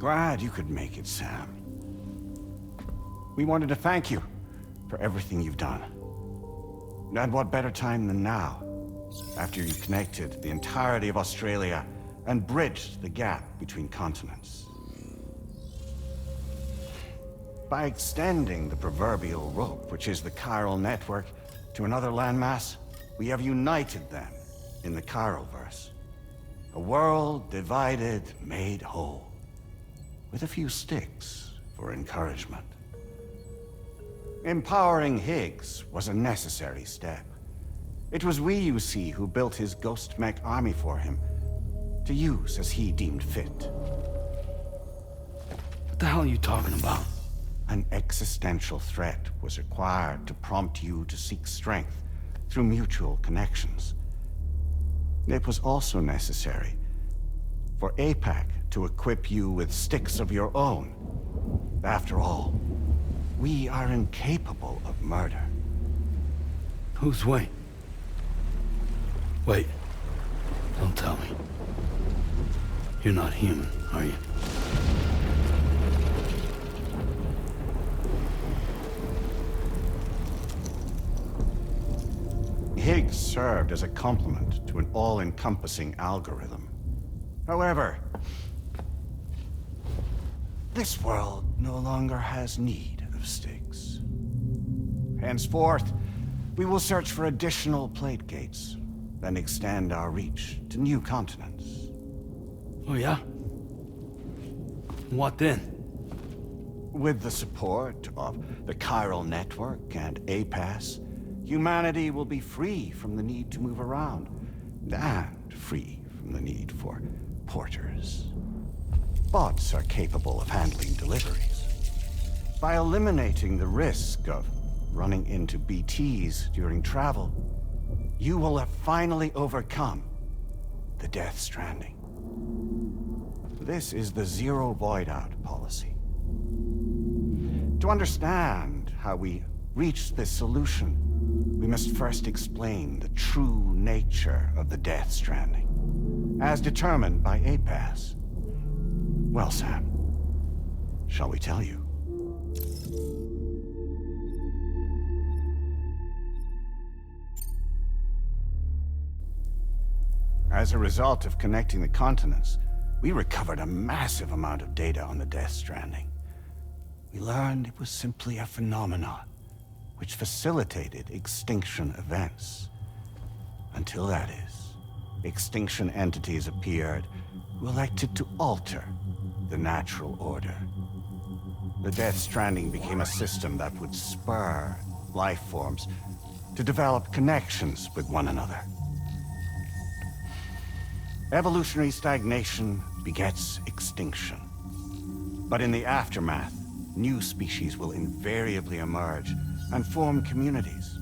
Glad you could make it, Sam. We wanted to thank you for everything you've done. And what better time than now, after you connected the entirety of Australia and bridged the gap between continents. By extending the proverbial rope, which is the chiral network, to another landmass, we have united them in the Chiralverse. A world divided, made whole, with a few sticks for encouragement. Empowering Higgs was a necessary step. It was we, you see, who built his ghost mech army for him, to use as he deemed fit. What the hell are you talking about? An existential threat was required to prompt you to seek strength through mutual connections. It was also necessary for APAC to equip you with sticks of your own. After all, we are incapable of murder. Who's we? Wait. Don't tell me. You're not human, are you? Higgs served as a complement to an all-encompassing algorithm. However, this world no longer has need of sticks. Henceforth, we will search for additional plate gates, then extend our reach to new continents. Oh yeah? What then? With the support of the chiral network and APAS, humanity will be free from the need to move around, and free from the need for porters. Bots are capable of handling deliveries. By eliminating the risk of running into BTs during travel, you will have finally overcome the Death Stranding. This is the Zero Void Out policy. To understand how we reached this solution, we must first explain the true nature of the Death Stranding, as determined by APAS. Well, Sam, shall we tell you? As a result of connecting the continents, we recovered a massive amount of data on the Death Stranding. We learned it was simply a phenomenon which facilitated extinction events. Until that is, extinction entities appeared who elected to alter the natural order. The Death Stranding became a system that would spur life forms to develop connections with one another. Evolutionary stagnation begets extinction. But in the aftermath, new species will invariably emerge and form communities.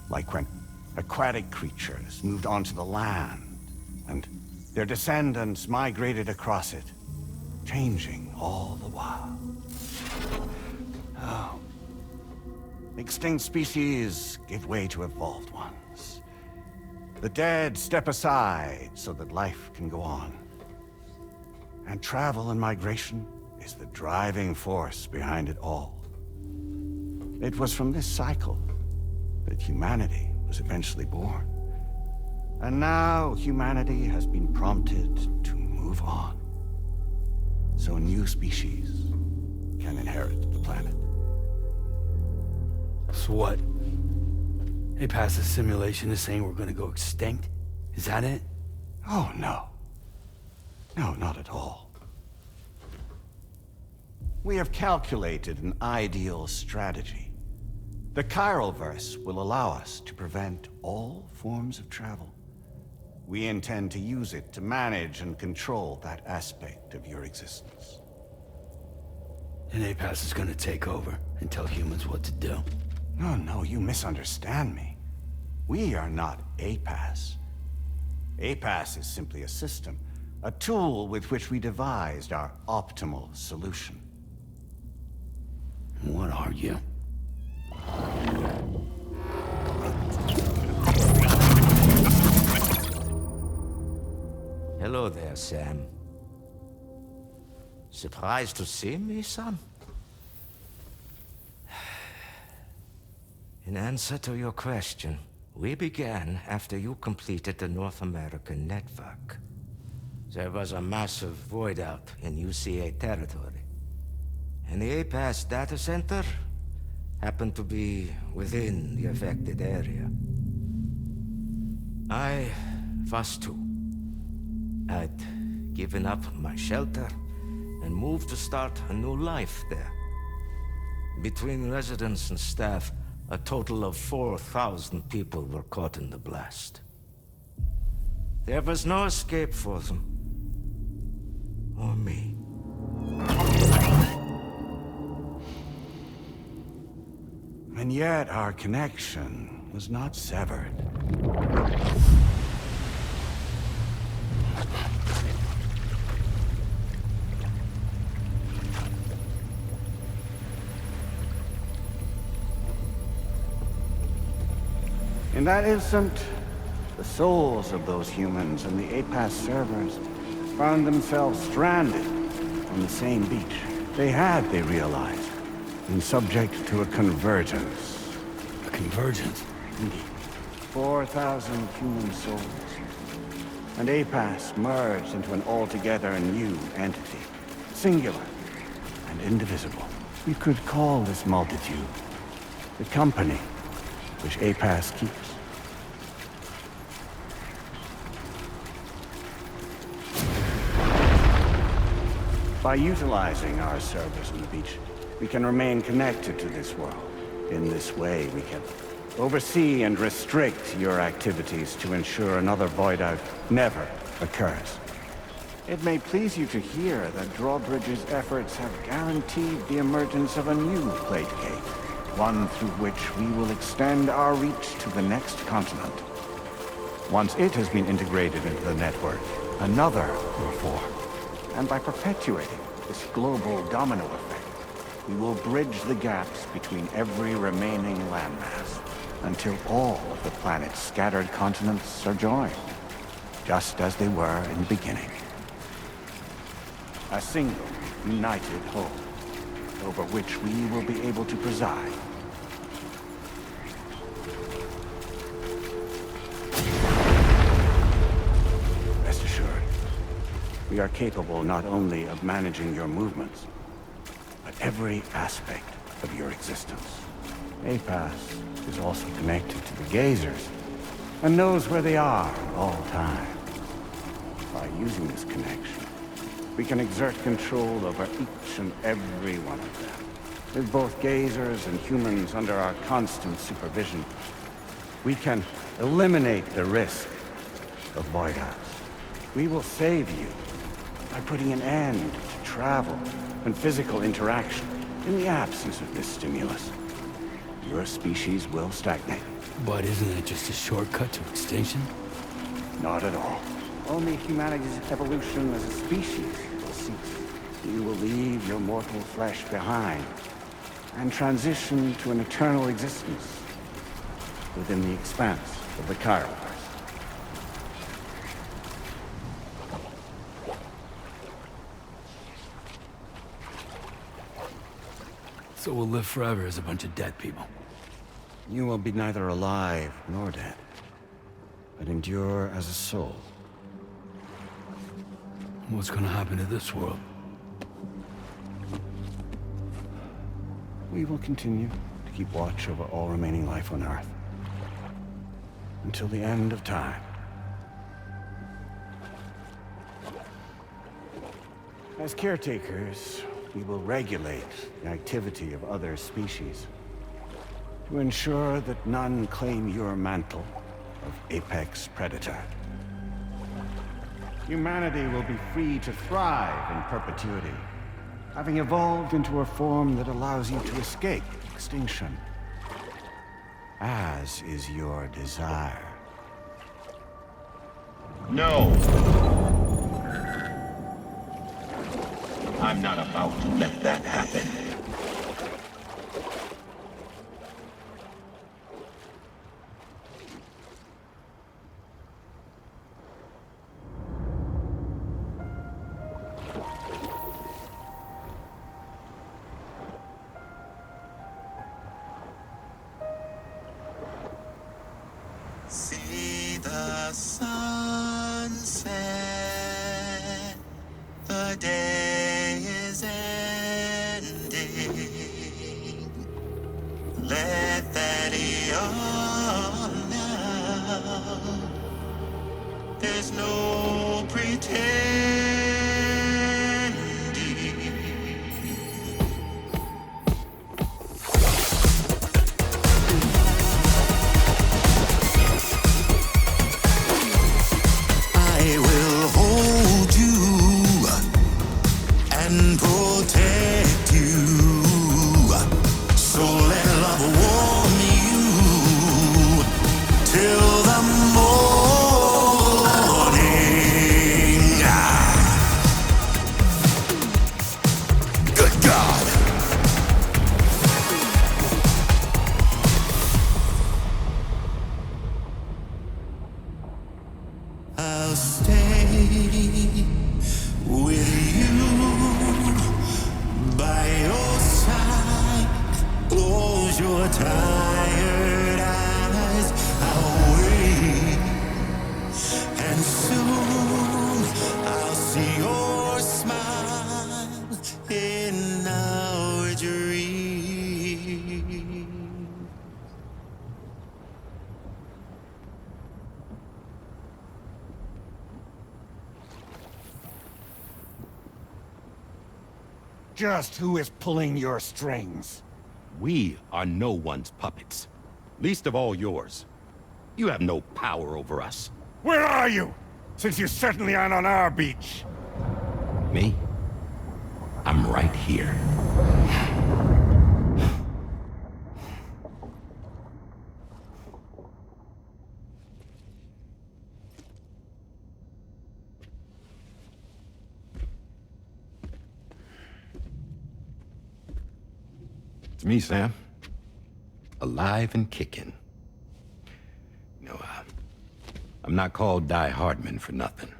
Like when aquatic creatures moved onto the land, and their descendants migrated across it, changing all the while. Oh. Extinct species give way to evolved ones. The dead step aside so that life can go on. And travel and migration is the driving force behind it all. It was from this cycle that humanity was eventually born. And now humanity has been prompted to move on, so new species can inherit the planet. So what? They passed a simulation is saying we're gonna go extinct? Is that it? Oh, no. No, not at all. We have calculated an ideal strategy. The Chiralverse will allow us to prevent all forms of travel. We intend to use it to manage and control that aspect of your existence. And APAS is gonna take over and tell humans what to do. No, no, you misunderstand me. We are not APAS. APAS is simply a system, a tool with which we devised our optimal solution. What are you? Hello there, Sam. Surprised to see me, son? In answer to your question, we began after you completed the North American network. There was a massive void out in UCA territory. And the APAS data center happened to be within the affected area. I was too. I'd given up my shelter and moved to start a new life there. Between residents and staff, a total of 4,000 people were caught in the blast. There was no escape for them. Or me. And yet our connection was not severed. In that instant, the souls of those humans and the APAS servers found themselves stranded on the same beach. They had, they realized, been subject to a convergence. A convergence? Indeed. 4,000 human souls. And APAS merged into an altogether new entity. Singular and indivisible. You could call this multitude the company which APAS keeps. By utilizing our servers on the beach, we can remain connected to this world. In this way, we can oversee and restrict your activities to ensure another void out never occurs. It may please you to hear that Drawbridge's efforts have guaranteed the emergence of a new plate gate, one through which we will extend our reach to the next continent. Once it has been integrated into the network, another will form. And by perpetuating this global domino effect, we will bridge the gaps between every remaining landmass until all of the planet's scattered continents are joined, just as they were in the beginning. A single, united whole, over which we will be able to preside. Rest assured, we are capable not only of managing your movements, but every aspect of your existence. APAS is also connected to the Gazers, and knows where they are at all times. By using this connection, we can exert control over each and every one of them. With both Gazers and humans under our constant supervision, we can eliminate the risk of void outs. We will save you by putting an end to travel and physical interaction. In the absence of this stimulus, your species will stagnate. But isn't it just a shortcut to extinction? Not at all. Only humanity's evolution as a species will cease. You will leave your mortal flesh behind and transition to an eternal existence within the expanse of the Chiroverse. So we'll live forever as a bunch of dead people. You will be neither alive nor dead, but endure as a soul. What's gonna happen to this world? We will continue to keep watch over all remaining life on Earth until the end of time. As caretakers, we will regulate the activity of other species to ensure that none claim your mantle of apex predator. Humanity will be free to thrive in perpetuity, having evolved into a form that allows you to escape extinction, as is your desire. No! I'm not about to let that happen. your day is ending. Let that yawn now. There's no pretending. I will hold you and protect you. So let love warm you till the morning. Good God. I'll stay with you by your side. Close your tired eyes. I'll wait, and soon I'll see your smile in our dream. Just who is pulling your strings? We are no one's puppets. Least of all yours. You have no power over us. Where are you? Since you certainly aren't on our beach. Me? I'm right here. It's me, Sam. Alive and kicking. You know, I'm not called Die Hardman for nothing.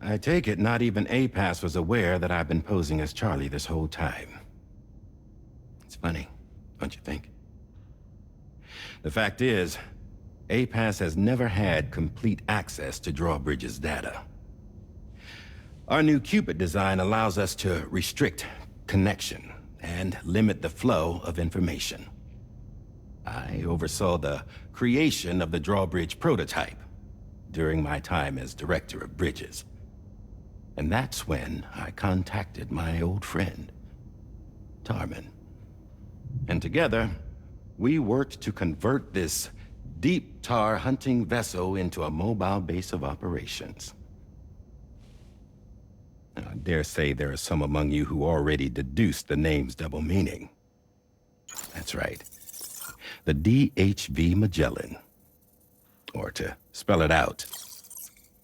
I take it not even APAS was aware that I've been posing as Charlie this whole time. It's funny, don't you think? The fact is, APAS has never had complete access to Drawbridge's data. Our new Cupid design allows us to restrict connection and limit the flow of information. I oversaw the creation of the Drawbridge prototype during my time as Director of Bridges. And that's when I contacted my old friend, Tarman. And together, we worked to convert this deep tar hunting vessel into a mobile base of operations. Now, I dare say there are some among you who already deduced the name's double meaning. That's right. The DHV Magellan. Or to spell it out,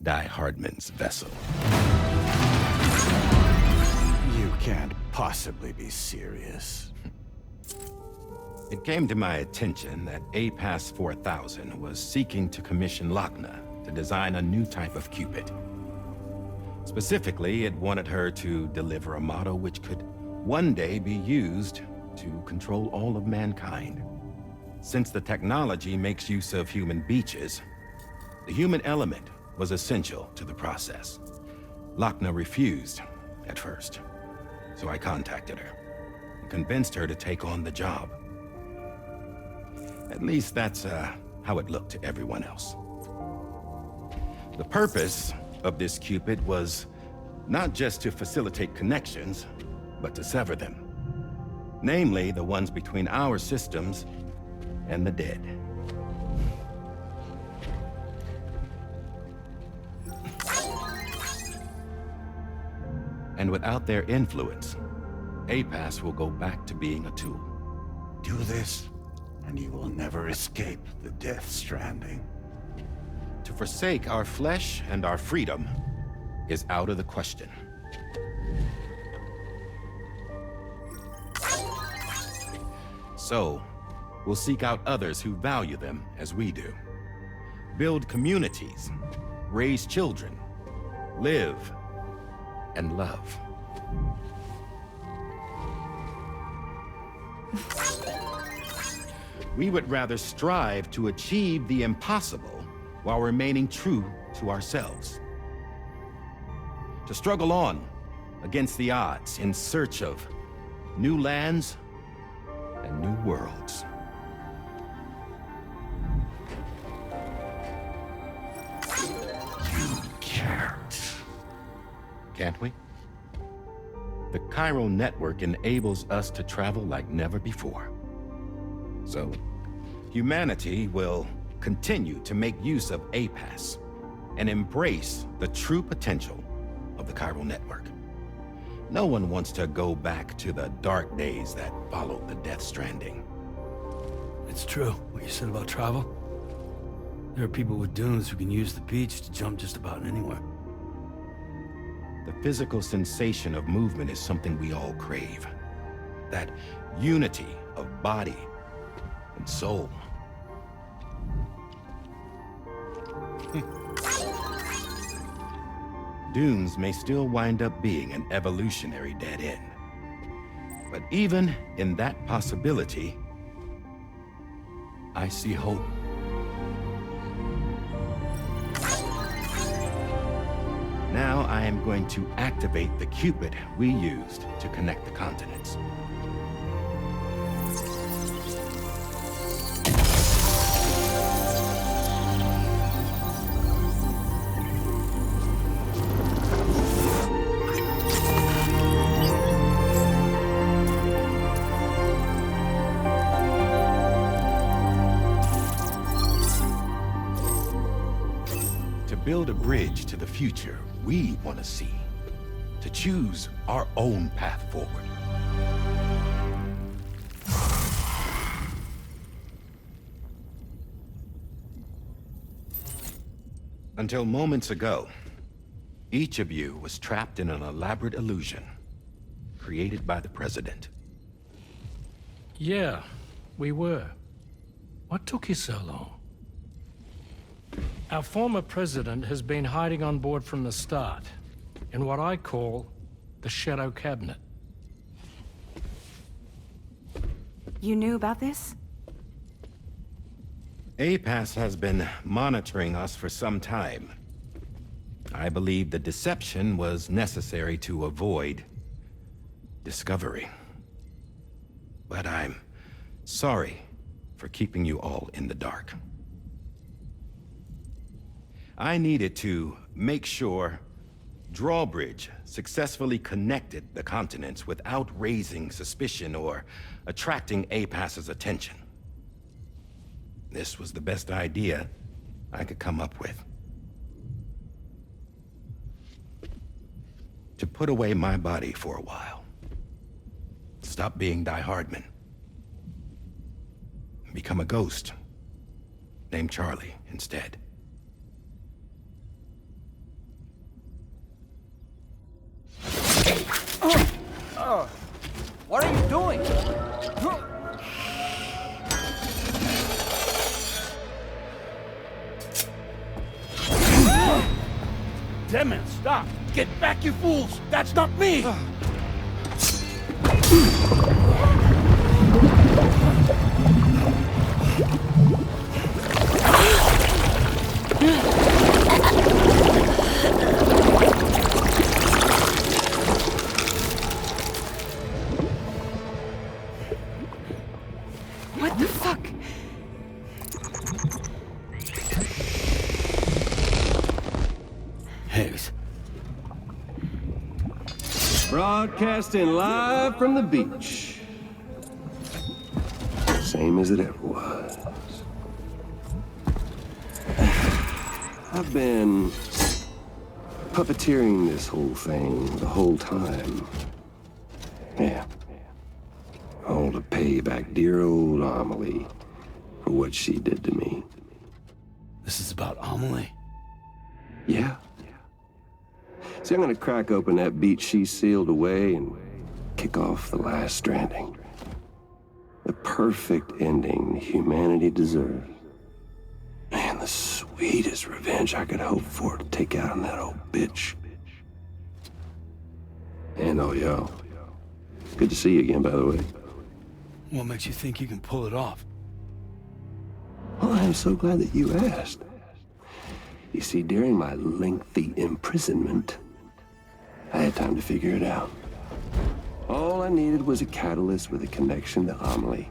Die Hardman's vessel. You can't possibly be serious. It came to my attention that APAS 4000 was seeking to commission Lochna to design a new type of Cupid. Specifically, it wanted her to deliver a model which could one day be used to control all of mankind. Since the technology makes use of human beaches, the human element was essential to the process. Lochna refused at first, so I contacted her and convinced her to take on the job. At least that's how it looked to everyone else. The purpose of this Cupid was not just to facilitate connections, but to sever them. Namely, the ones between our systems and the dead. And without their influence, APAS will go back to being a tool. Do this, and you will never escape the death stranding. To forsake our flesh and our freedom is out of the question. So, we'll seek out others who value them as we do. Build communities raise children, live, and love. We would rather strive to achieve the impossible while remaining true to ourselves. To struggle on against the odds in search of new lands and new worlds. You can't. Can't we? The chiral network enables us to travel like never before. So, humanity will continue to make use of APAS and embrace the true potential of the chiral network. No one wants to go back to the dark days that followed the Death Stranding. It's true, what you said about travel. There are people with dunes who can use the beach to jump just about anywhere. The physical sensation of movement is something we all crave. That unity of body and soul. Dunes may still wind up being an evolutionary dead end. But even in that possibility, I see hope. Now I am going to activate the Cupid we used to connect the continents. To build a bridge to the future we want to see, to choose our own path forward. Until moments ago, each of you was trapped in an elaborate illusion created by the President. Yeah, we were. What took you so long? Our former president has been hiding on board from the start, in what I call the Shadow Cabinet. You knew about this? APAS has been monitoring us for some time. I believe the deception was necessary to avoid discovery. But I'm sorry for keeping you all in the dark. I needed to make sure Drawbridge successfully connected the continents without raising suspicion or attracting APAS's attention. This was the best idea I could come up with. To put away my body for a while. Stop being Die Hardman. Become a ghost. Named Charlie instead. What are you doing? Damn it, stop! Get back, you fools! That's not me! What the fuck? Higgs. Broadcasting live from the beach. Same as it ever was. I've been puppeteering this whole thing the whole time. Yeah. All to pay back dear old Amelie for what she did to me. This is about Amelie? Yeah. See, I'm gonna crack open that beach she sealed away and kick off the last stranding. The perfect ending humanity deserves. And the sweet sweetest revenge I could hope for to take out on that old bitch. And all y'all. Good to see you again, by the way. What makes you think you can pull it off? Well, I'm so glad that you asked. You see, during my lengthy imprisonment, I had time to figure it out. All I needed was a catalyst with a connection to Amelie,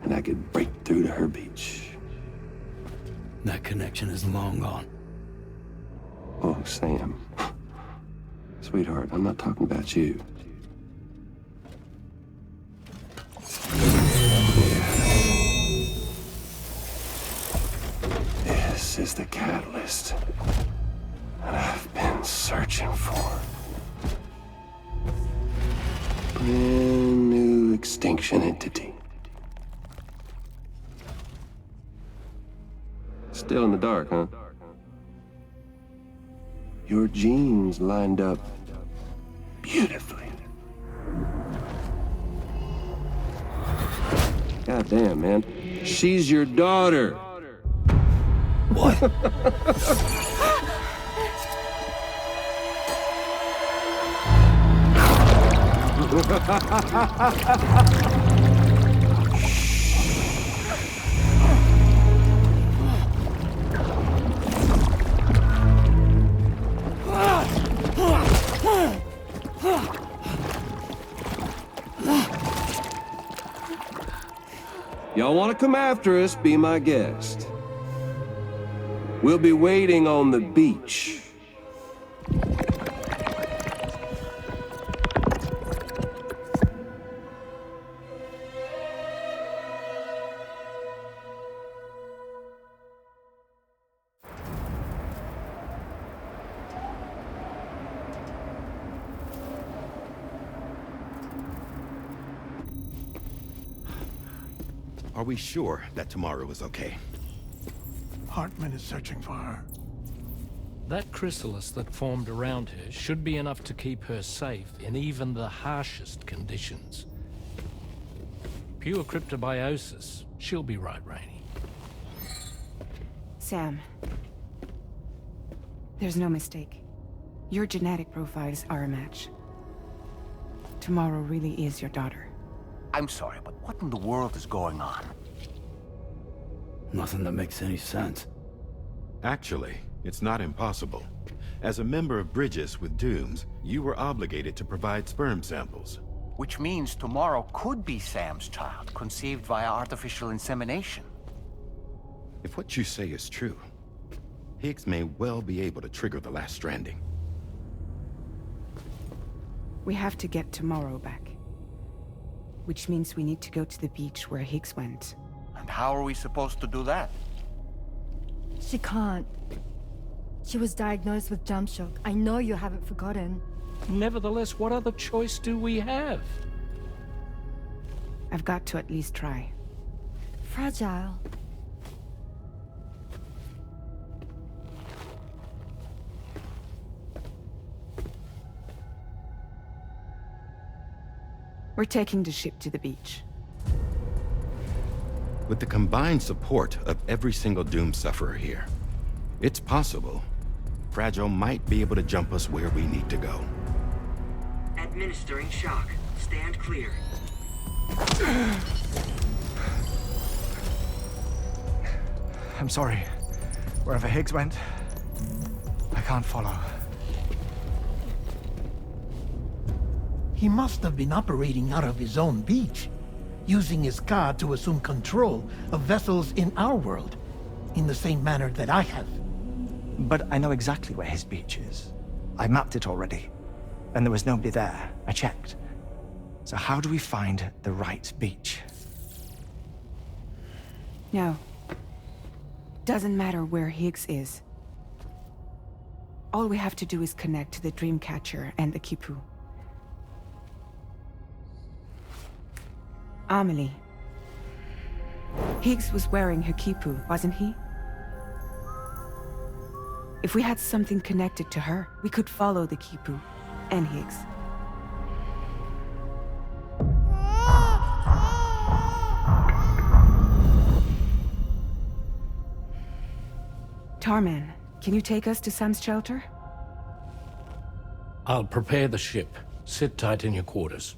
and I could break through to her beach. That connection is long gone. Oh, Sam. Sweetheart, I'm not talking about you. This is the catalyst that I've been searching for. Brand new extinction entity. Still in the dark, huh? Your genes lined up beautifully. God damn, man. She's your daughter. What? Y'all want to come after us, be my guest. We'll be waiting on the beach. Are we sure that tomorrow is okay? Hartman is searching for her. That chrysalis that formed around her should be enough to keep her safe in even the harshest conditions. Pure cryptobiosis. She'll be right, Rainey. Sam. There's no mistake. Your genetic profiles are a match. Tomorrow really is your daughter. I'm sorry, but what in the world is going on? Nothing that makes any sense. Actually, it's not impossible. As a member of Bridges with Dooms, you were obligated to provide sperm samples. Which means tomorrow could be Sam's child, conceived via artificial insemination. If what you say is true, Higgs may well be able to trigger the last stranding. We have to get tomorrow back. Which means we need to go to the beach where Higgs went. And how are we supposed to do that? She can't. She was diagnosed with jump shock. I know you haven't forgotten. Nevertheless, what other choice do we have? I've got to at least try. Fragile. We're taking the ship to the beach. With the combined support of every single Doom sufferer here, it's possible Fragile might be able to jump us where we need to go. Administering shock. Stand clear. I'm sorry. Wherever Higgs went, I can't follow. He must have been operating out of his own beach, using his car to assume control of vessels in our world, in the same manner that I have. But I know exactly where his beach is. I mapped it already, and there was nobody there. I checked. So how do we find the right beach? No. Doesn't matter where Higgs is. All we have to do is connect to the Dreamcatcher and the Kipu. Amelie. Higgs was wearing her Kipu, wasn't he? If we had something connected to her, we could follow the Kipu and Higgs. Tarman, can you take us to Sam's shelter? I'll prepare the ship. Sit tight in your quarters.